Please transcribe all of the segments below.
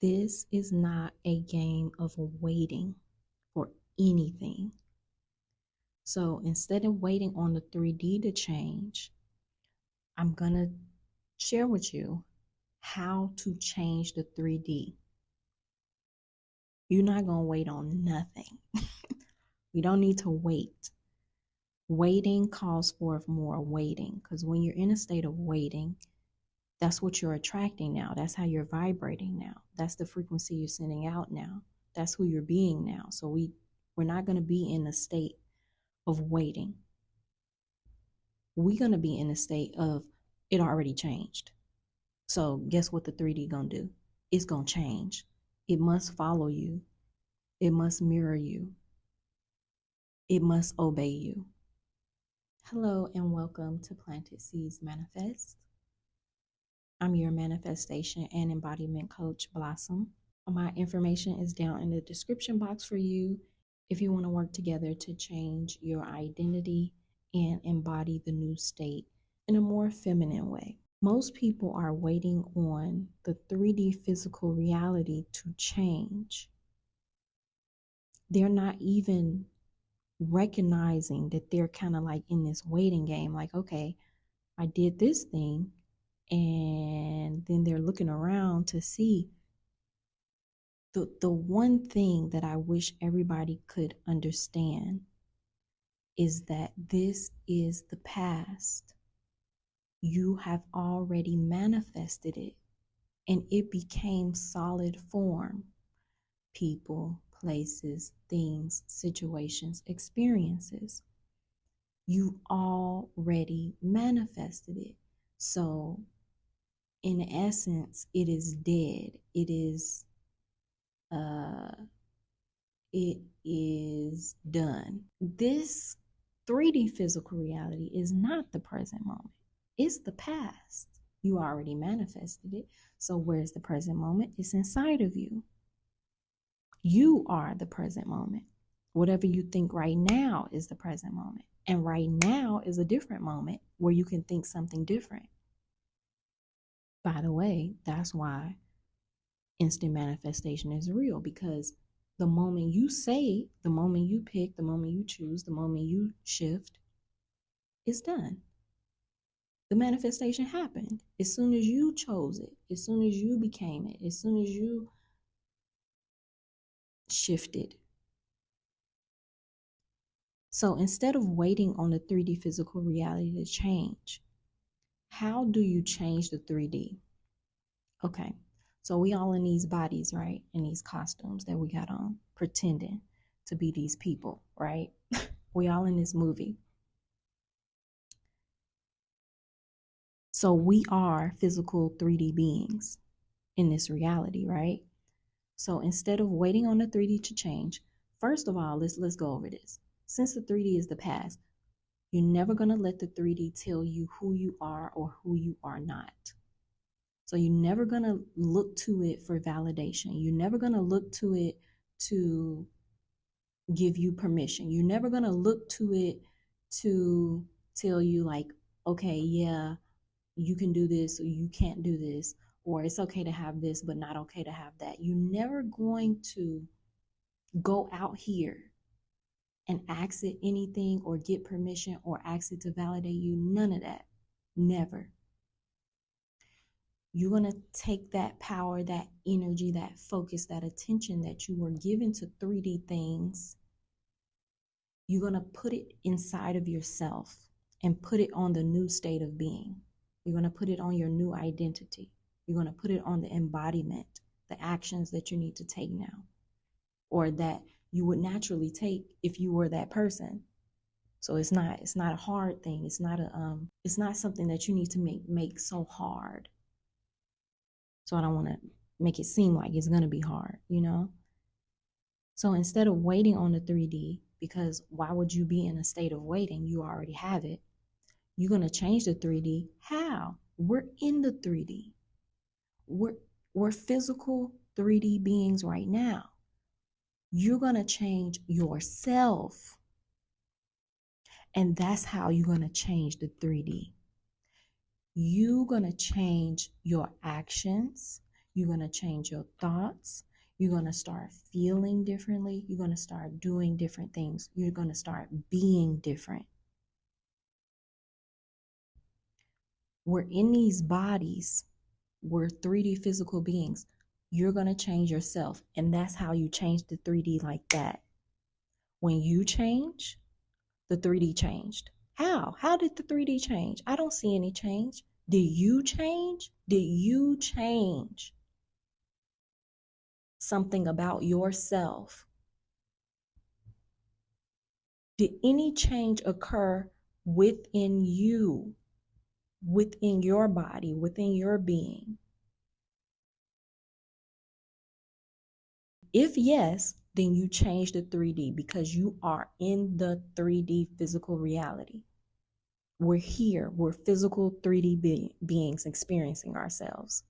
This is not a game of waiting for anything. So instead of waiting on the 3D to change, I'm going to share with you how to change the 3D. You're not going to wait on nothing. We don't need to wait. Waiting calls forth more waiting, because when you're in a state of waiting, that's what you're attracting now. That's how you're vibrating now. That's the frequency you're sending out now. That's who you're being now. So we're not going to be in a state of waiting. We're going to be in a state of it already changed. So guess what the 3D going to do? It's going to change. It must follow you. It must mirror you. It must obey you. Hello and welcome to Planted Seeds Manifest. I'm your manifestation and embodiment coach, Blossom. My information is down in the description box for you if you want to work together to change your identity and embody the new state in a more feminine way. Most people are waiting on the 3D physical reality to change. They're not even recognizing that they're kind of like in this waiting game, like, okay, I did this thing, and then they're looking around to see the one thing that I wish everybody could understand is that this is the past. You have already manifested it, and it became solid form. People, places, things, situations, experiences. You already manifested it. So, in essence, it is dead. It is done. This 3D physical reality is not the present moment. It's the past. You already manifested it. So where's the present moment? It's inside of you. You are the present moment. Whatever you think right now is the present moment. And right now is a different moment where you can think something different. By the way, that's why instant manifestation is real, because the moment you say, the moment you pick, the moment you choose, the moment you shift, it's done. The manifestation happened as soon as you chose it, as soon as you became it, as soon as you shifted. So instead of waiting on the 3D physical reality to change, how do you change the 3D? Okay, so we all in these bodies, right? In these costumes that we got on, pretending to be these people, right? We all in this movie. So we are physical 3D beings in this reality, right? So instead of waiting on the 3D to change, first of all, let's go over this. Since the 3D is the past, you're never going to let the 3D tell you who you are or who you are not. So you're never going to look to it for validation. You're never going to look to it to give you permission. You're never going to look to it to tell you like, okay, yeah, you can do this or you can't do this, or it's okay to have this but not okay to have that. You're never going to go out here and ask it anything or get permission or ask it to validate you. None of that. Never. You're going to take that power, that energy, that focus, that attention that you were given to 3D things. You're going to put it inside of yourself and put it on the new state of being. You're going to put it on your new identity. You're going to put it on the embodiment, the actions that you need to take now, or that you would naturally take if you were that person. So it's not a hard thing. It's not something that you need to make so hard. So I don't want to make it seem like it's going to be hard, you know? So instead of waiting on the 3D, because why would you be in a state of waiting? You already have it. You're going to change the 3D. How? We're in the 3D. We're physical 3D beings right now. You're going to change yourself. And that's how you're going to change the 3D. You're going to change your actions. You're going to change your thoughts. You're going to start feeling differently. You're going to start doing different things. You're going to start being different. We're in these bodies. We're 3D physical beings. You're going to change yourself. And that's how you change the 3D like that. When you change, the 3D changed. How? How did the 3D change? I don't see any change. Did you change? Did you change something about yourself? Did any change occur within you, within your body, within your being? If yes, then you change the 3D because you are in the 3D physical reality. We're here. We're physical 3D beings experiencing ourselves.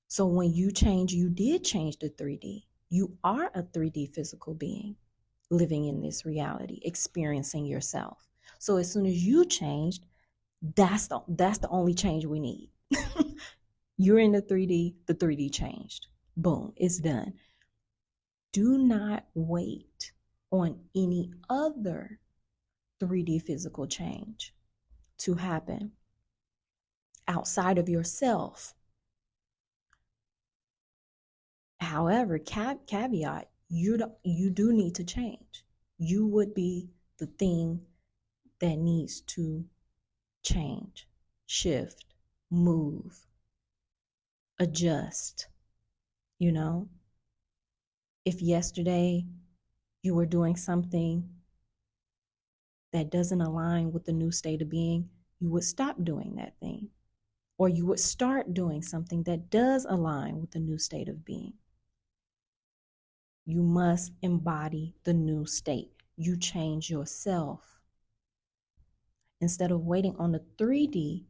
So when you change, you did change the 3D. You are a 3D physical being living in this reality, experiencing yourself. So as soon as you changed, that's the only change we need. You're in the 3D changed. Boom, it's done. Do not wait on any other 3D physical change to happen outside of yourself. However, caveat, you do need to change. You would be the thing that needs to change, shift, move, adjust. You know, if yesterday you were doing something that doesn't align with the new state of being, you would stop doing that thing. Or you would start doing something that does align with the new state of being. You must embody the new state. You change yourself. Instead of waiting on the 3D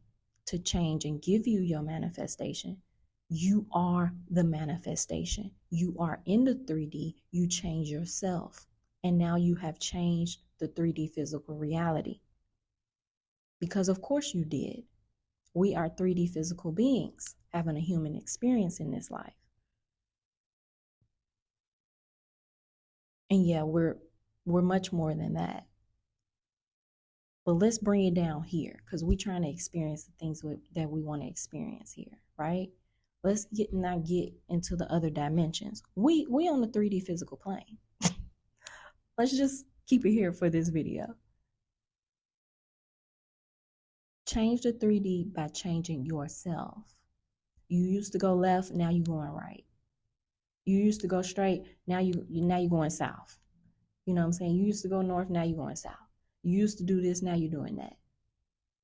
to change and give you your manifestation, you are the manifestation. You are in the 3D, you change yourself. And now you have changed the 3D physical reality. Because of course you did. We are 3D physical beings having a human experience in this life. And yeah, we're much more than that. But let's bring it down here because we're trying to experience the things that we want to experience here, right? Let's not get into the other dimensions. We on the 3D physical plane. Let's just keep it here for this video. Change the 3D by changing yourself. You used to go left, now you're going right. You used to go straight, now you're going south. You know what I'm saying? You used to go north, now you're going south. You used to do this, now you're doing that.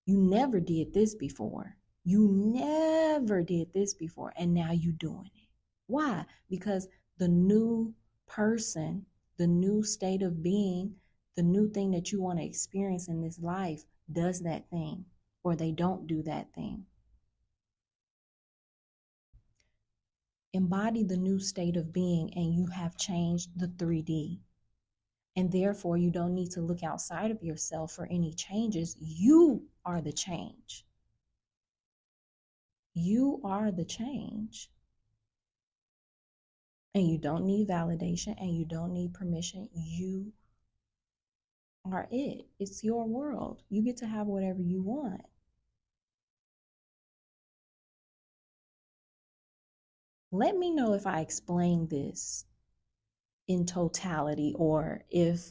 You never did this before. You never did this before, and now you're doing it. Why? Because the new person, the new state of being, the new thing that you want to experience in this life does that thing, or they don't do that thing. Embody the new state of being, and you have changed the 3D. And therefore, you don't need to look outside of yourself for any changes. You are the change. You are the change. And you don't need validation and you don't need permission. You are it. It's your world. You get to have whatever you want. Let me know if I explained this in totality or if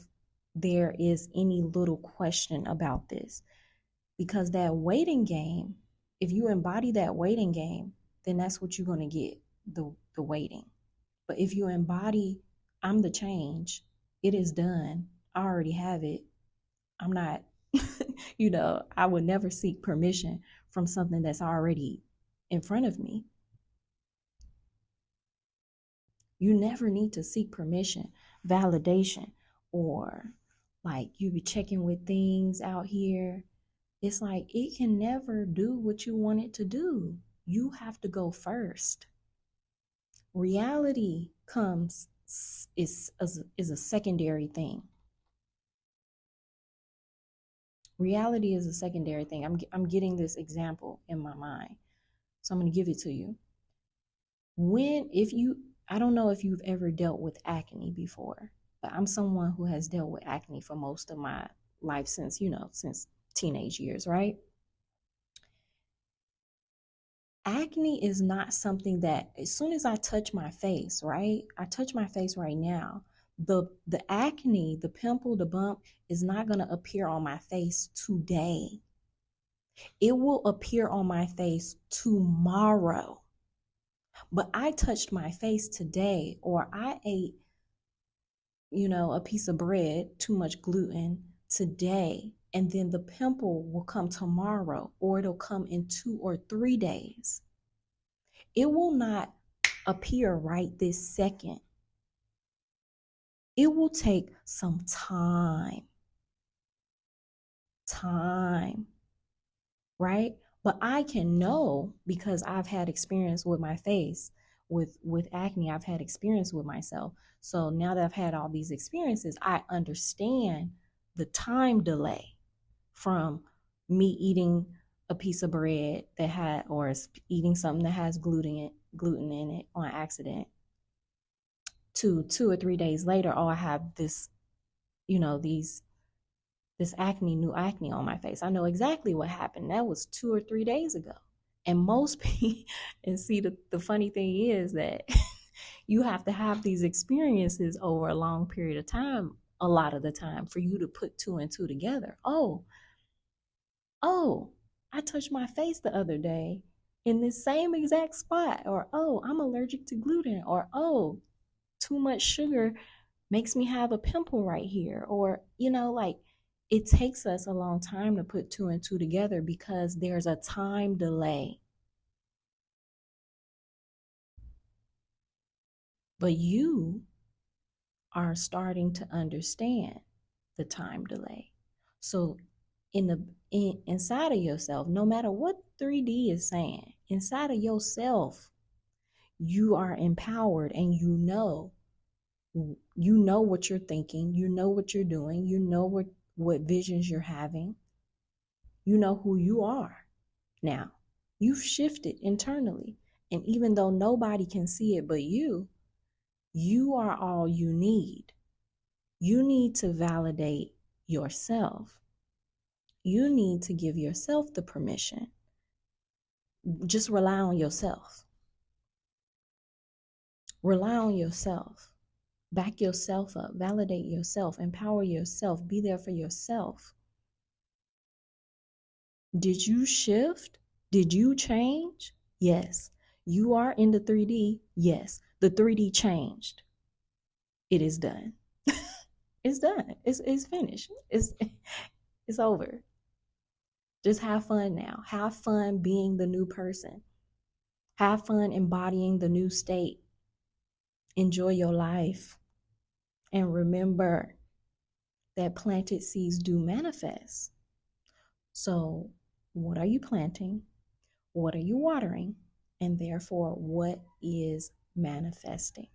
there is any little question about this. Because that waiting game, if you embody that waiting game, then that's what you're going to get, the waiting. But if you embody, I'm the change, it is done, I already have it, I'm not, I would never seek permission from something that's already in front of me. You never need to seek permission, validation, or like you be checking with things out here. It's like it can never do what you want it to do. You have to go first. Reality is a secondary thing. Reality is a secondary thing. I'm getting this example in my mind, so I'm going to give it to you. I don't know if you've ever dealt with acne before, but I'm someone who has dealt with acne for most of my life since teenage years, right? Acne is not something that as soon as I touch my face, right? I touch my face right now. The acne, the pimple, the bump is not going to appear on my face today. It will appear on my face tomorrow. But I touched my face today, or I ate, a piece of bread, too much gluten today, and then the pimple will come tomorrow, or it'll come in 2 or 3 days. It will not appear right this second. It will take some time, right? But I can know because I've had experience with my face, with acne. I've had experience with myself. So now that I've had all these experiences, I understand the time delay from me eating a piece of bread that had, or eating something that has gluten in it on accident, to 2 or 3 days later, oh, I have this, this new acne on my face. I know exactly what happened. That was 2 or 3 days ago. And most people, and see, the funny thing is that you have to have these experiences over a long period of time, a lot of the time, for you to put two and two together. Oh, I touched my face the other day in this same exact spot. Or, oh, I'm allergic to gluten. Or, oh, too much sugar makes me have a pimple right here. Or, like, it takes us a long time to put two and two together because there's a time delay. But you are starting to understand the time delay. So inside of yourself, no matter what 3D is saying, inside of yourself, you are empowered, and you know what you're thinking, you know what you're doing, you know what visions you're having, you know who you are. Now, you've shifted internally, and even though nobody can see it but you are all you need. You need to validate yourself. You need to give yourself the permission. Just rely on yourself. Rely on yourself. Back yourself up. Validate yourself. Empower yourself. Be there for yourself. Did you shift? Did you change? Yes. You are in the 3D. Yes. The 3D changed. It is done. It's done. It's finished. It's over. Just have fun now. Have fun being the new person. Have fun embodying the new state. Enjoy your life. And remember that planted seeds do manifest. So, what are you planting? What are you watering? And therefore, what is manifesting?